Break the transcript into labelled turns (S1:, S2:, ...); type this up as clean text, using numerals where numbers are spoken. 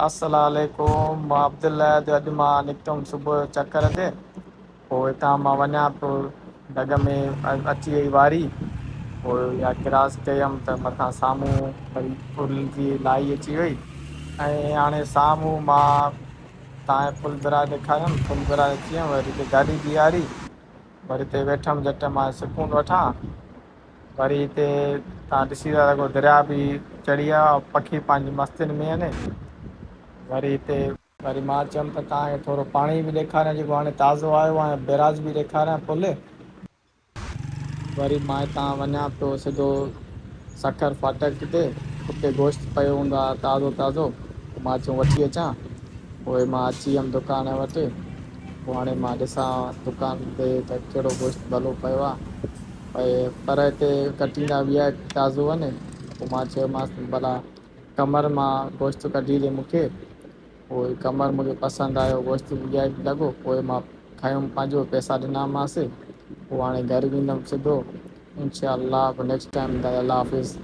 S1: अस्सलामुअलैकुम। मां अब्दुल्ला अॼु मां निकितुमि सुबुह जो चकर ते। पोइ हितां मां वञा पियो ढग में अची वई वारी। पोइ इहा क्रास कयमि त मथां साम्हूं वरी पुल जी लाइ अची वई। ऐं हाणे साम्हूं मां तव्हांजे फुलबराज ॾेखारियमि, फुलबराज अची वियुमि वरी हिते गाॾी बीहारी। वरी हिते वेठमि झटि मां सुकून वठां। वरी हिते तव्हां ॾिसी था सघो दरिया बि चढ़ी विया, पखी पंहिंजी मस्तियुनि में आहिनि। वरी हिते वरी मां चयुमि त तव्हांखे थोरो पाणी बि ॾेखारियां जेको हाणे ताज़ो आयो आहे, बैराज बि ॾेखारियां पुल। वरी मां हितां वञा पियो सिधो सखर फाटक ते। उते गोश्त पियो हूंदो आहे ताज़ो ताज़ो, मां चयो वठी अचां। पोइ मां अची वियुमि दुकान वटि। पोइ हाणे मां ॾिसां दुकान ते त कहिड़ो गोश्त भलो पियो आहे। पर हिते कटींदा बि आहे ताज़ो आहिनि। पोइ मां चयोमांसि भला कमर मां गोश्त कढी ॾे मूंखे। पोइ कमर मूंखे पसंदि आयो, गोश्त लॻो। पोइ मां खयुमि, पंहिंजो पैसा ॾिनामांसि। पोइ हाणे घरु वेंदुमि सिधो इंशाअल्लाह। नेक्स्ट टाइम ताईं अल्लाह हाफ़िज़।